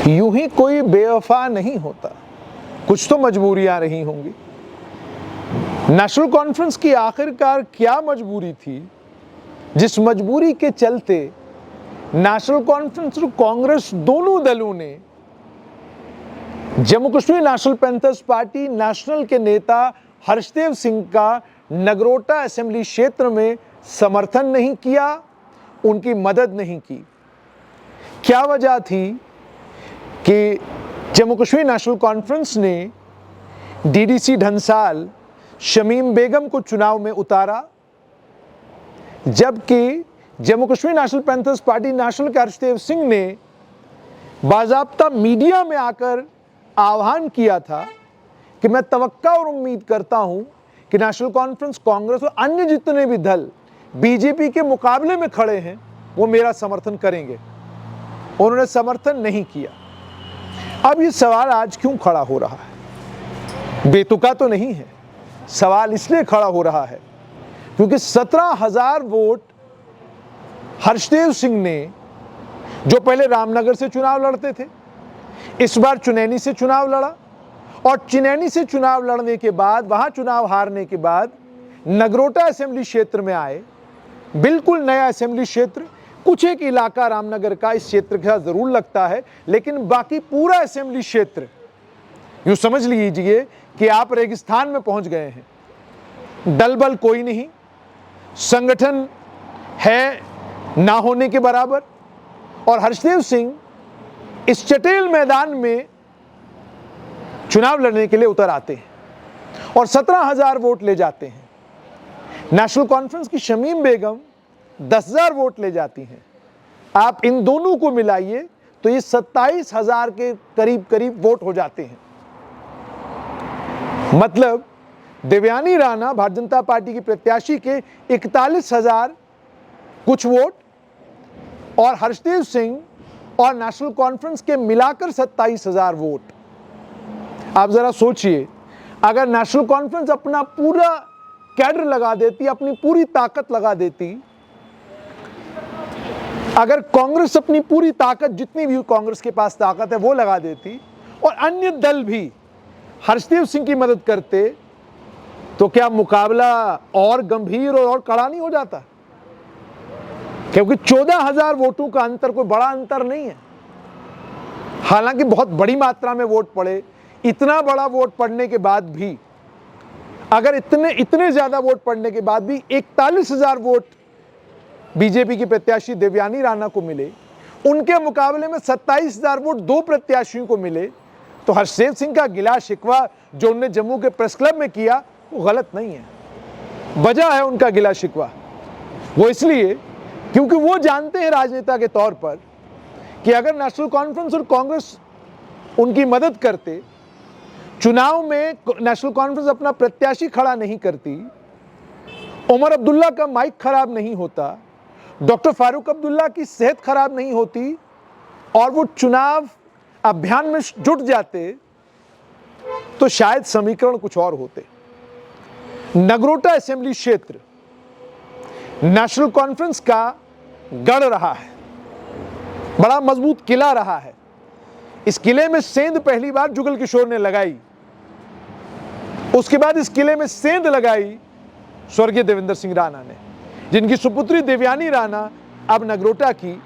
यूं ही कोई बेवफा नहीं होता, कुछ तो मजबूरियां रही होंगी। नेशनल कॉन्फ्रेंस की आखिरकार क्या मजबूरी थी जिस मजबूरी के चलते नेशनल कॉन्फ्रेंस और कांग्रेस दोनों दलों ने Jammu Kashmir national panthers party national के नेता हर्षदेव सिंह का नगरोटा असेंबली क्षेत्र में समर्थन नहीं किया, उनकी मदद नहीं की। क्या वजह थी कि जम्मू कश्मीर नेशनल कॉन्फ्रेंस ने डीडीसी ढंसाल शमीम बेगम को चुनाव में उतारा, जबकि Jammu Kashmir national panthers party national के हर्षदेव सिंह ने बाज़ाब्ता मीडिया में आकर आह्वान किया था कि मैं तवक्का और उम्मीद करता हूं कि नेशनल कॉन्फ्रेंस, कांग्रेस और अन्य जितने भी दल बीजेपी के मुकाबले में खड़े हैं वो मेरा समर्थन करेंगे। उन्होंने समर्थन नहीं किया। अब ये सवाल आज क्यों खड़ा हो रहा है? बेतुका तो नहीं है। सवाल इसलिए खड़ा हो रहा है क्योंकि 17,000 वोट हर्षदेव सिंह ने, जो पहले रामनगर से चुनाव लड़ते थे, इस बार चुनैनी से चुनाव लड़ा और चुनैनी से चुनाव लड़ने के बाद, वहां चुनाव हारने के बाद नगरोटा असेंबली क्षेत्र में आए। बिल्कुल नया असेंबली क्षेत्र, कुछ एक इलाका रामनगर का इस क्षेत्र का जरूर लगता है, लेकिन बाकी पूरा असेंबली क्षेत्र यूं समझ लीजिए कि आप रेगिस्तान में पहुंच गए हैं। दल बल कोई नहीं, संगठन है ना होने के बराबर, और हर्षदेव सिंह इस चटेल मैदान में चुनाव लड़ने के लिए उतर आते हैं और 17,000 वोट ले जाते हैं। नेशनल कॉन्फ्रेंस की शमीम बेगम 10,000 वोट ले जाती हैं। आप इन दोनों को मिलाइए तो ये 27,000 के करीब करीब वोट हो जाते हैं। मतलब देवयानी राणा भारतीय जनता पार्टी की प्रत्याशी के 41,000 कुछ वोट और हर्षदेव सिंह और नेशनल कॉन्फ्रेंस के मिलाकर 27,000 वोट। आप जरा सोचिए, अगर नेशनल कॉन्फ्रेंस अपना पूरा कैडर लगा देती, अपनी पूरी ताकत लगा देती, अगर कांग्रेस अपनी पूरी ताकत, जितनी भी कांग्रेस के पास ताकत है वो लगा देती और अन्य दल भी हर्षदेव सिंह की मदद करते, तो क्या मुकाबला और गंभीर और कड़ा नहीं हो जाता? क्योंकि 14,000 वोटों का अंतर कोई बड़ा अंतर नहीं है। हालांकि बहुत बड़ी मात्रा में वोट पड़े, इतना बड़ा वोट पड़ने के बाद भी, अगर इतने ज्यादा वोट पड़ने के बाद भी 41,000 वोट बीजेपी की प्रत्याशी देवयानी राणा को मिले, उनके मुकाबले में 27,000 वोट दो प्रत्याशियों को मिले, तो हर्षदेव सिंह का गिला शिकवा जो उन्होंने जम्मू के प्रेस क्लब में किया वो गलत नहीं है। वजह है उनका गिला शिकवा, वो इसलिए क्योंकि वो जानते हैं राजनेता के तौर पर कि अगर नेशनल कॉन्फ्रेंस और कांग्रेस उनकी मदद करते, चुनाव में नेशनल कॉन्फ्रेंस अपना प्रत्याशी खड़ा नहीं करती, उमर अब्दुल्ला का माइक खराब नहीं होता, डॉक्टर फारूक अब्दुल्ला की सेहत खराब नहीं होती और वो चुनाव अभियान में जुट जाते, तो शायद समीकरण कुछ और होते। नगरोटा असेंबली क्षेत्र नेशनल कॉन्फ्रेंस का गढ़ रहा है, बड़ा मजबूत किला रहा है। इस किले में सेंध पहली बार जुगल किशोर ने लगाई, उसके बाद इस किले में सेंध लगाई स्वर्गीय देवेंद्र सिंह राणा ने, जिनकी सुपुत्री देवयानी राणा अब नगरोटा की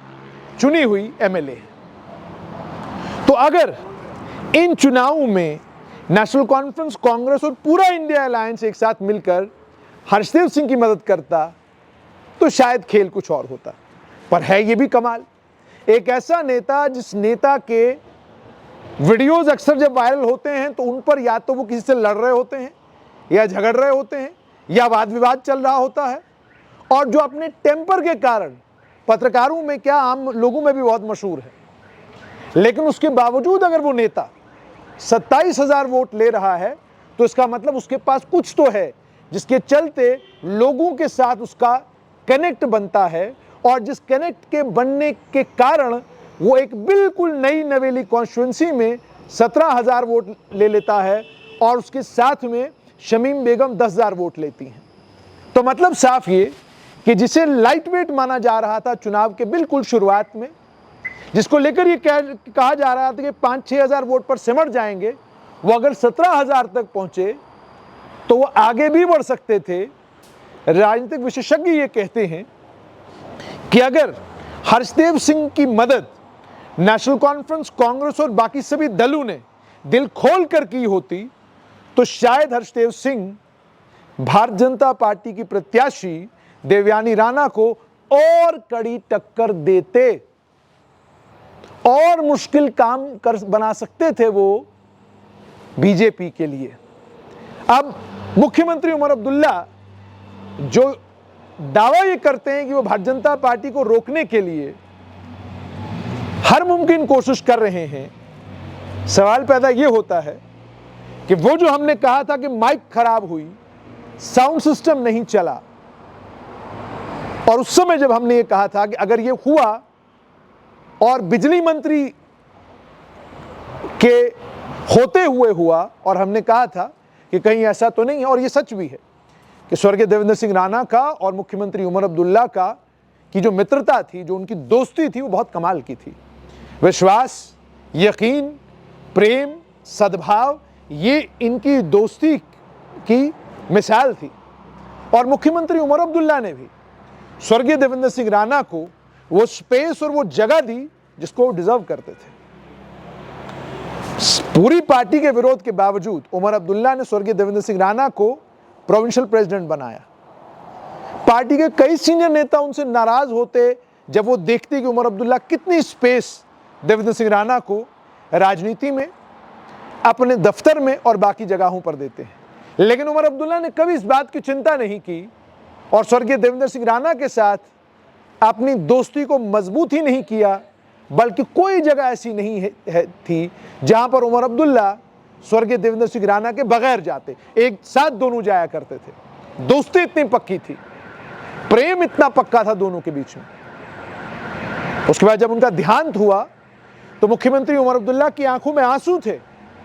चुनी हुई एमएलए है। तो अगर इन चुनावों में नेशनल कॉन्फ्रेंस, कांग्रेस और पूरा इंडिया अलायंस एक साथ मिलकर हर्षदेव सिंह की मदद करता, तो शायद खेल कुछ और होता। पर है ये भी कमाल, एक ऐसा नेता जिस नेता के वीडियोस अक्सर जब वायरल होते हैं तो उन पर या तो वो किसी से लड़ रहे होते हैं या झगड़ रहे होते हैं या वाद विवाद चल रहा होता है, और जो अपने टेम्पर के कारण पत्रकारों में क्या आम लोगों में भी बहुत मशहूर है, लेकिन उसके बावजूद अगर वो नेता 27,000 वोट ले रहा है तो इसका मतलब उसके पास कुछ तो है जिसके चलते लोगों के साथ उसका कनेक्ट बनता है, और जिस कनेक्ट के बनने के कारण वो एक बिल्कुल नई नवेली कॉन्स्टिट्यूंसी में 17,000 वोट ले लेता है और उसके साथ में शमीम बेगम 10,000 वोट लेती हैं। तो मतलब साफ ये कि जिसे लाइट वेट माना जा रहा था चुनाव के बिल्कुल शुरुआत में, जिसको लेकर ये कहा जा रहा था कि 5-6 हज़ार वोट पर सिमट जाएंगे, वो अगर 17,000 तक पहुंचे तो वो आगे भी बढ़ सकते थे। राजनीतिक विशेषज्ञ ये कहते हैं कि अगर हर्षदेव सिंह की मदद नेशनल कॉन्फ्रेंस, कांग्रेस और बाकी सभी दलों ने दिल खोल कर की होती तो शायद हर्षदेव सिंह भारतीय जनता पार्टी की प्रत्याशी देवयानी राणा को और कड़ी टक्कर देते और मुश्किल काम कर बना सकते थे वो बीजेपी के लिए। अब मुख्यमंत्री उमर अब्दुल्ला जो दावा ये करते हैं कि वो भारतीय जनता पार्टी को रोकने के लिए हर मुमकिन कोशिश कर रहे हैं, सवाल पैदा ये होता है कि वो जो हमने कहा था कि माइक खराब हुई, साउंड सिस्टम नहीं चला, और उस समय जब हमने ये कहा था कि अगर ये हुआ और बिजली मंत्री के होते हुए हुआ, और हमने कहा था कि कहीं ऐसा तो नहीं है, और ये सच भी है कि स्वर्गीय देवेंद्र सिंह राणा का और मुख्यमंत्री उमर अब्दुल्ला का की जो मित्रता थी, जो उनकी दोस्ती थी, वो बहुत कमाल की थी। विश्वास, यकीन, प्रेम, सद्भाव, ये इनकी दोस्ती की मिसाल थी। और मुख्यमंत्री उमर अब्दुल्ला ने भी स्वर्गीय देवेंद्र सिंह राणा को वो स्पेस और वो जगह दी जिसको वो डिजर्व करते थे। पूरी पार्टी के विरोध के बावजूद उमर अब्दुल्ला ने स्वर्गीय देवेंद्र सिंह राणा को प्रोविंशियल प्रेसिडेंट बनाया। पार्टी के कई सीनियर नेता उनसे नाराज होते जब वो देखते कि उमर अब्दुल्ला कितनी स्पेस देवेंद्र सिंह राणा को राजनीति में, अपने दफ्तर में और बाकी जगहों पर देते हैं। लेकिन उमर अब्दुल्ला ने कभी इस बात की चिंता नहीं की और स्वर्गीय देवेंद्र सिंह राणा के साथ अपनी दोस्ती को मजबूत ही नहीं किया, बल्कि कोई जगह ऐसी नहीं थी जहां पर उमर अब्दुल्ला स्वर्गीय देवेंद्र सिंह राणा के बगैर जाते। एक साथ दोनों जाया करते थे। दोस्ती इतनी पक्की थी, प्रेम इतना पक्का था दोनों के बीच में। उसके बाद जब उनका देहांत हुआ तो मुख्यमंत्री उमर अब्दुल्ला की आंखों में आंसू थे,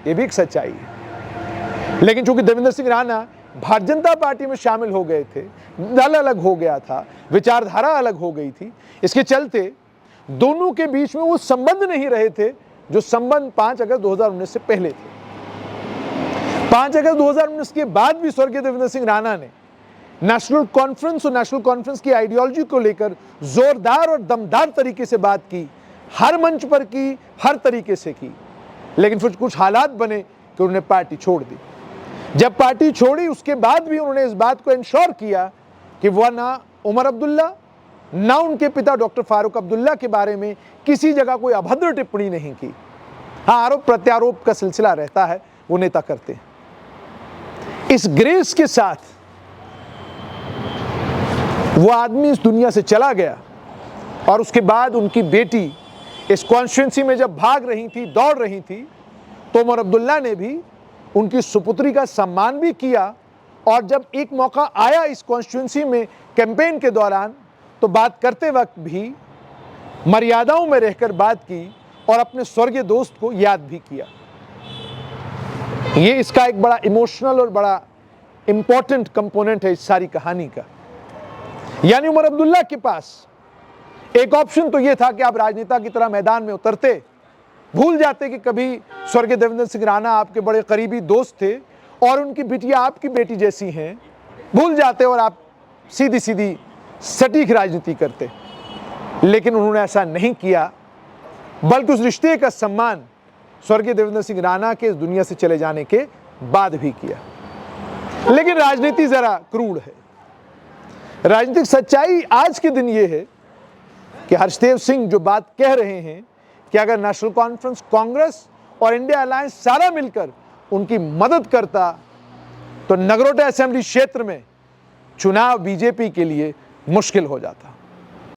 ये भी एक सच्चाई है। लेकिन चूंकि देवेंद्र सिंह राणा भारतीय जनता पार्टी में शामिल हो गए थे, दल अलग हो गया था, विचारधारा अलग हो गई थी, इसके चलते दोनों के बीच में वो संबंध नहीं रहे थे जो संबंध 5 अगस्त 2019 से पहले थे। 5 अगस्त 2019 के बाद भी स्वर्गीय देवेंद्र सिंह राणा ने नेशनल कॉन्फ्रेंस और नेशनल कॉन्फ्रेंस की आइडियोलॉजी को लेकर जोरदार और दमदार तरीके से बात की, हर मंच पर की, हर तरीके से की। लेकिन फिर कुछ हालात बने कि उन्होंने पार्टी छोड़ दी। जब पार्टी छोड़ी उसके बाद भी उन्होंने इस बात को इंश्योर किया कि वह ना उमर अब्दुल्ला ना उनके पिता डॉक्टर फारूक अब्दुल्ला के बारे में किसी जगह कोई अभद्र टिप्पणी नहीं की। हाँ, आरोप प्रत्यारोप का सिलसिला रहता है, वो नेता करते हैं। इस ग्रेस के साथ वो आदमी इस दुनिया से चला गया और उसके बाद उनकी बेटी इस कॉन्स्टिट्यूंसी में जब भाग रही थी, दौड़ रही थी, तो उमर अब्दुल्ला ने भी उनकी सुपुत्री का सम्मान भी किया। और जब एक मौका आया इस कॉन्स्टिट्यूंसी में कैंपेन के दौरान, तो बात करते वक्त भी मर्यादाओं में रहकर बात की और अपने स्वर्गीय दोस्त को याद भी किया। ये इसका एक बड़ा इमोशनल और बड़ा इंपॉर्टेंट कंपोनेंट है इस सारी कहानी का। यानी उमर अब्दुल्ला के पास एक ऑप्शन तो यह था कि आप राजनेता की तरह मैदान में उतरते, भूल जाते कि कभी स्वर्गीय देवेंद्र सिंह राणा आपके बड़े करीबी दोस्त थे और उनकी बिटिया आपकी बेटी जैसी हैं, भूल जाते और आप सीधी सीधी सटीक राजनीति करते। लेकिन उन्होंने ऐसा नहीं किया, बल्कि उस रिश्ते का सम्मान स्वर्गीय देवेंद्र सिंह राणा के इस दुनिया से चले जाने के बाद भी किया। लेकिन राजनीति जरा क्रूर है। राजनीतिक सच्चाई आज के दिन ये है कि हर्षदेव सिंह जो बात कह रहे हैं कि अगर नेशनल कॉन्फ्रेंस, कांग्रेस और इंडिया अलायंस सारा मिलकर उनकी मदद करता तो नगरोटा असेंबली क्षेत्र में चुनाव बीजेपी के लिए मुश्किल हो जाता।